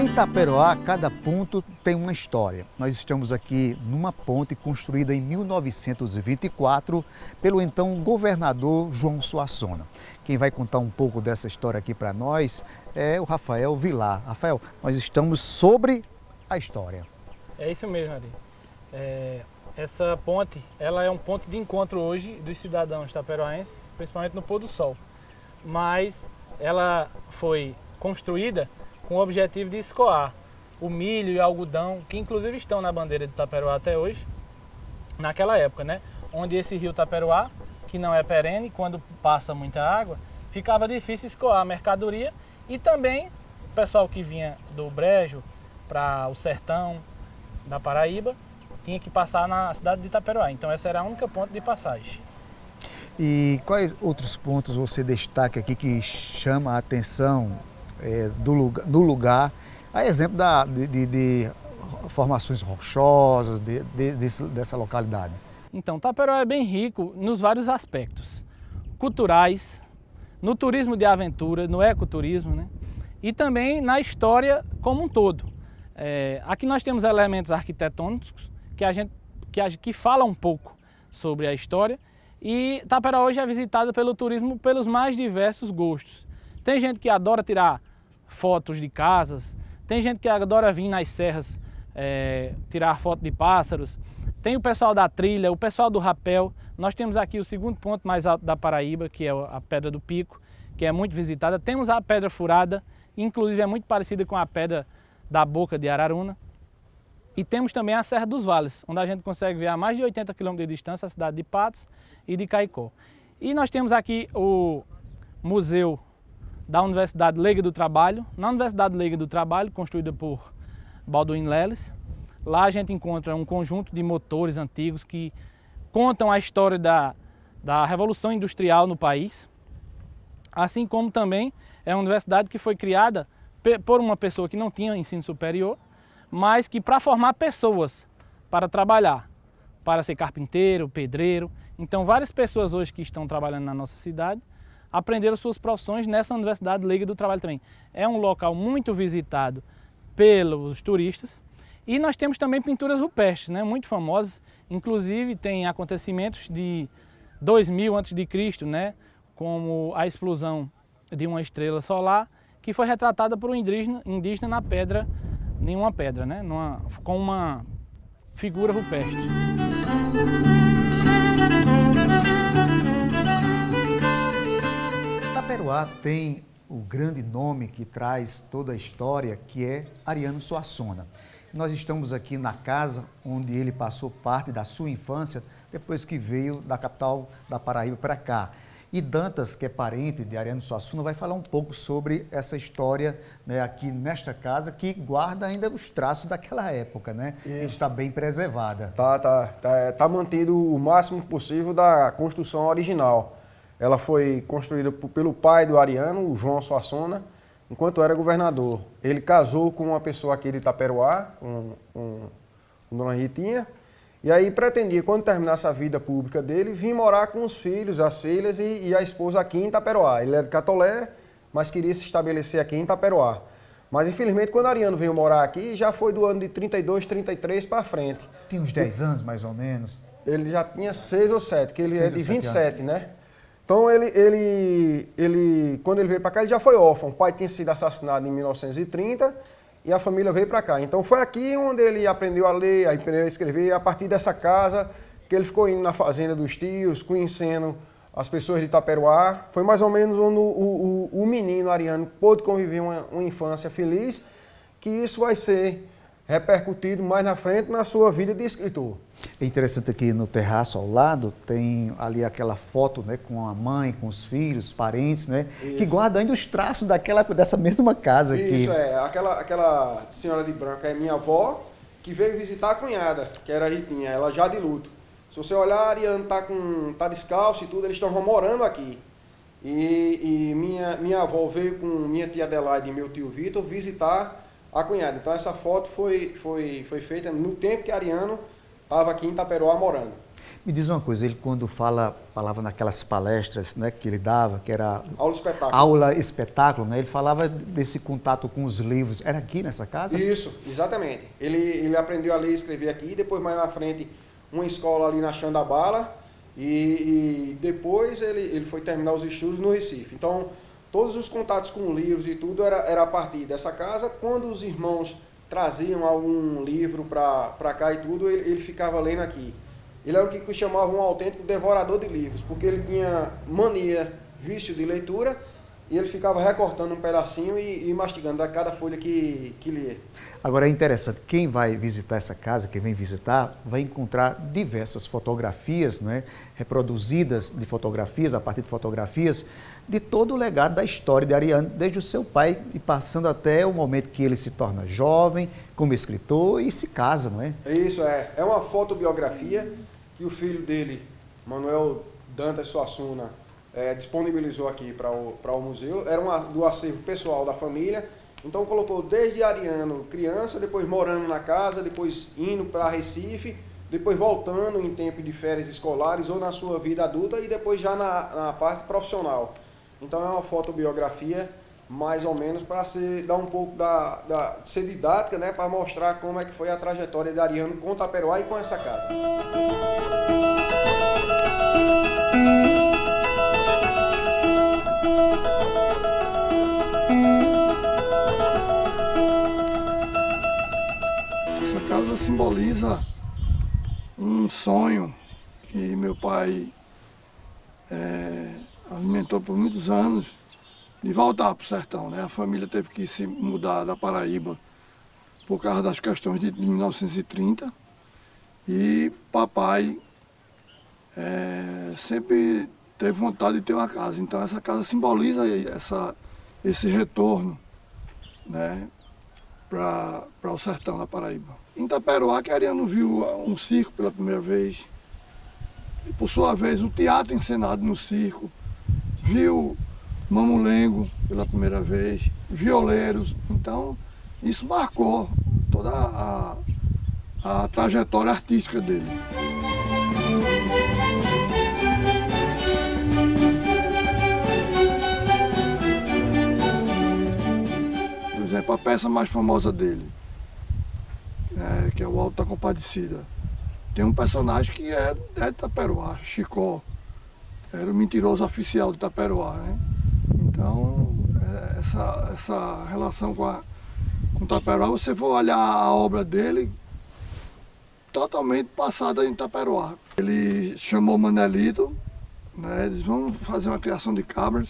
Em Itaperoá, cada ponto tem uma história. Nós estamos aqui numa ponte construída em 1924 pelo então governador João Suassuna. Quem vai contar um pouco dessa história aqui para nós é o Rafael Vilar. Rafael, nós estamos sobre a história. É isso mesmo, Ari. Essa ponte, ela é um ponto de encontro hoje dos cidadãos itaperoaenses, principalmente no pôr do sol. Mas ela foi construída com o objetivo de escoar o milho e o algodão, que inclusive estão na bandeira de Itaperoá até hoje, naquela época, né? Onde esse rio Itaperoá, que não é perene, quando passa muita água, ficava difícil escoar a mercadoria e também o pessoal que vinha do Brejo para o sertão da Paraíba tinha que passar na cidade de Itaperoá. Então essa era a única ponte de passagem. E quais outros pontos você destaca aqui que chama a atenção do lugar, a exemplo de formações rochosas dessa localidade? Então, Itaperoá é bem rico nos vários aspectos culturais, no turismo de aventura, no ecoturismo, né? E também na história como um todo. Aqui nós temos elementos arquitetônicos que falam um pouco sobre a história, e Itaperoá hoje é visitada pelo turismo pelos mais diversos gostos. Tem gente que adora tirar fotos de casas, tem gente que adora vir nas serras tirar foto de pássaros, tem o pessoal da trilha, o pessoal do rapel. Nós temos aqui o segundo ponto mais alto da Paraíba, que é a Pedra do Pico, que é muito visitada. Temos a Pedra Furada, inclusive é muito parecida com a Pedra da Boca de Araruna. E temos também a Serra dos Vales, onde a gente consegue ver a mais de 80 km de distância a cidade de Patos e de Caicó. E nós temos aqui o Museu da Universidade Leiga do Trabalho. Na Universidade Leiga do Trabalho, construída por Balduino Leles, lá a gente encontra um conjunto de motores antigos que contam a história da Revolução Industrial no país, assim como também é uma universidade que foi criada por uma pessoa que não tinha ensino superior, mas que para formar pessoas para trabalhar, para ser carpinteiro, pedreiro. Então várias pessoas hoje que estão trabalhando na nossa cidade aprenderam suas profissões nessa Universidade Leiga do Trabalho também. É um local muito visitado pelos turistas. E nós temos também pinturas rupestres, né, muito famosas. Inclusive tem acontecimentos de 2000 a.C., né, como a explosão de uma estrela solar, que foi retratada por um indígena na pedra, em uma pedra, né, com uma figura rupestre. Itaperoá tem o grande nome que traz toda a história, que é Ariano Suassuna. Nós estamos aqui na casa onde ele passou parte da sua infância, depois que veio da capital da Paraíba para cá. E Dantas, que é parente de Ariano Suassuna, vai falar um pouco sobre essa história, né, aqui nesta casa, que guarda ainda os traços daquela época, né? A gente está bem preservada. Tá mantido o máximo possível da construção original. Ela foi construída pelo pai do Ariano, o João Suassuna, enquanto era governador. Ele casou com uma pessoa aqui de Itaperoá, com Dona Ritinha, e aí pretendia, quando terminasse a vida pública dele, vir morar com os filhos, as filhas e a esposa aqui em Itaperoá. Ele era de Catolé, mas queria se estabelecer aqui em Itaperoá. Mas infelizmente quando Ariano veio morar aqui, já foi do ano de 32, 33 para frente. Tinha uns 10 anos mais ou menos? Ele já tinha 6 ou 7, que ele é de 27, né? Então quando ele veio para cá, ele já foi órfão. O pai tinha sido assassinado em 1930 e a família veio para cá. Então foi aqui onde ele aprendeu a ler, aprendeu a escrever, a partir dessa casa que ele ficou indo na fazenda dos tios, conhecendo as pessoas de Itaperoá. Foi mais ou menos onde o menino Ariano pôde conviver uma infância feliz, que isso vai ser repercutido mais na frente na sua vida de escritor. É interessante aqui no terraço ao lado, tem ali aquela foto, né, com a mãe, com os filhos, os parentes, né, que guarda ainda os traços dessa mesma casa aqui. Isso, aquela senhora de branco é minha avó, que veio visitar a cunhada, que era a Ritinha, ela já de luto. Se você olhar, a Ariane tá descalço e tudo, eles estão morando aqui. E minha avó veio com minha tia Adelaide e meu tio Vitor visitar a cunhada. Então essa foto foi feita no tempo que Ariano estava aqui em Itaperoá morando. Me diz uma coisa, ele quando falava naquelas palestras, né, que ele dava, que era aula espetáculo, né, ele falava desse contato com os livros. Era aqui nessa casa? Isso, exatamente. Ele aprendeu a ler e escrever aqui, depois mais na frente uma escola ali na Xandabala e depois ele foi terminar os estudos no Recife. Então, todos os contatos com livros e tudo era a partir dessa casa. Quando os irmãos traziam algum livro para cá e tudo, ele ficava lendo aqui. Ele era o que chamavam um autêntico devorador de livros, porque ele tinha mania, vício de leitura, e ele ficava recortando um pedacinho e mastigando a cada folha que lia. Agora é interessante, quem vai visitar essa casa, quem vem visitar, vai encontrar diversas fotografias, não é? Reproduzidas de fotografias, a partir de fotografias, de todo o legado da história de Ariano, desde o seu pai e passando até o momento que ele se torna jovem, como escritor e se casa, não é? Isso, é uma fotobiografia que o filho dele, Manuel Dantas Suassuna, disponibilizou aqui para o museu. Era do acervo pessoal da família. Então colocou desde Ariano criança, depois morando na casa, depois indo para Recife, depois voltando em tempo de férias escolares ou na sua vida adulta e depois já na parte profissional. Então é uma fotobiografia mais ou menos para dar um pouco ser didática, né, para mostrar como é que foi a trajetória de Ariano com Itaperoá e com essa casa. Essa casa simboliza um sonho que meu pai alimentou por muitos anos, de voltar para o sertão, né? A família teve que se mudar da Paraíba por causa das questões de 1930 e papai sempre teve vontade de ter uma casa. Então essa casa simboliza esse retorno, né, para o sertão da Paraíba. Em Itaperoá, que Ariano viu um circo pela primeira vez, e por sua vez o teatro encenado no circo, viu mamulengo pela primeira vez, violeiros. Então isso marcou toda a trajetória artística dele. Por exemplo, a peça mais famosa dele, que é o Alto da Compadecida, tem um personagem que é de Itaperoá, Chicó, era o mentiroso oficial de Itaperoá, né? Então, essa relação com Itaperoá, você for olhar a obra dele, totalmente passada em Itaperoá. Ele chamou Manelito, né? Eles vão fazer uma criação de cabras,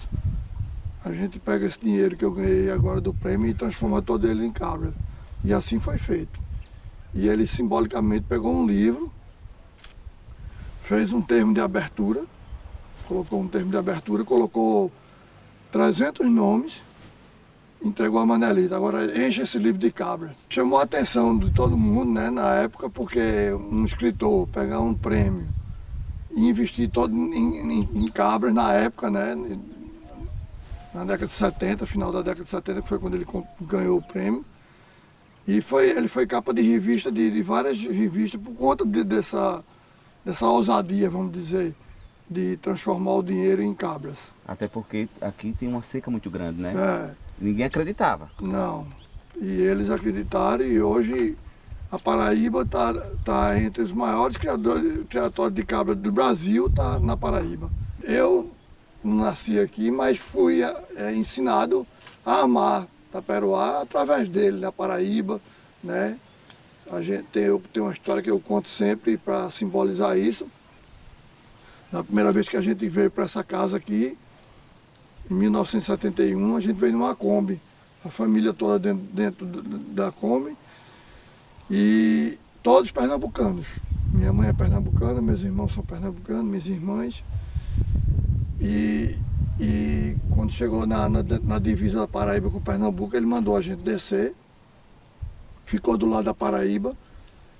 a gente pega esse dinheiro que eu ganhei agora do prêmio e transforma todo ele em cabras. E assim foi feito. E ele simbolicamente pegou um livro, fez um termo de abertura, colocou 300 nomes, entregou a Manelito. Agora enche esse livro de cabras. Chamou a atenção de todo mundo, né, na época, porque um escritor pegar um prêmio e investir todo em cabras na época, né, na década de 70, final da década de 70, que foi quando ele ganhou o prêmio. E ele foi capa de revista, de várias revistas, por conta dessa ousadia, vamos dizer, de transformar o dinheiro em cabras. Até porque aqui tem uma seca muito grande, né? Ninguém acreditava. Não. E eles acreditaram e hoje a Paraíba está entre os maiores criatórios de cabra do Brasil, está na Paraíba. Eu não nasci aqui, mas fui ensinado a amar Itaperoá através dele, na Paraíba, né? Eu tenho uma história que eu conto sempre para simbolizar isso. Na primeira vez que a gente veio para essa casa aqui, em 1971, a gente veio numa Kombi, a família toda dentro da Kombi, e todos pernambucanos. Minha mãe é pernambucana, meus irmãos são pernambucanos, minhas irmãs. E quando chegou na divisa da Paraíba com Pernambuco, ele mandou a gente descer, ficou do lado da Paraíba,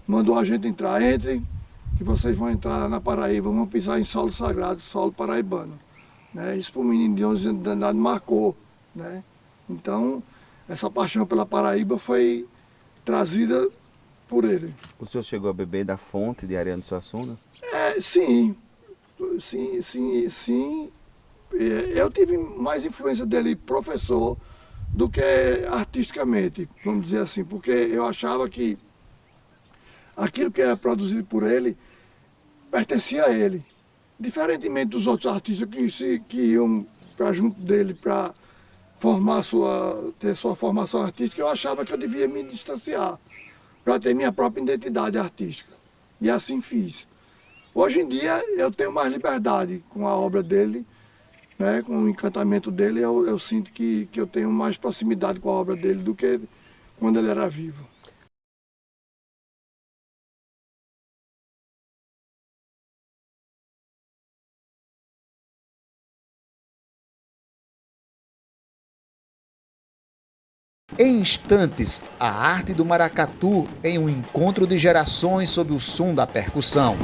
mandou a gente entrar. Entrem, que vocês vão entrar na Paraíba, vão pisar em solo sagrado, solo paraibano. Né? Isso para o menino de 11 anos de idade marcou. Né? Então, essa paixão pela Paraíba foi trazida por ele. O senhor chegou a beber da fonte de Ariano Suassuna? Sim. Eu tive mais influência dele professor do que artisticamente, vamos dizer assim, porque eu achava que aquilo que era produzido por ele pertencia a ele. Diferentemente dos outros artistas que iam para junto dele para ter sua formação artística, eu achava que eu devia me distanciar para ter minha própria identidade artística. E assim fiz. Hoje em dia eu tenho mais liberdade com a obra dele, né, com o encantamento dele, eu sinto que eu tenho mais proximidade com a obra dele do que quando ele era vivo. Em instantes, a arte do maracatu em um encontro de gerações sob o som da percussão.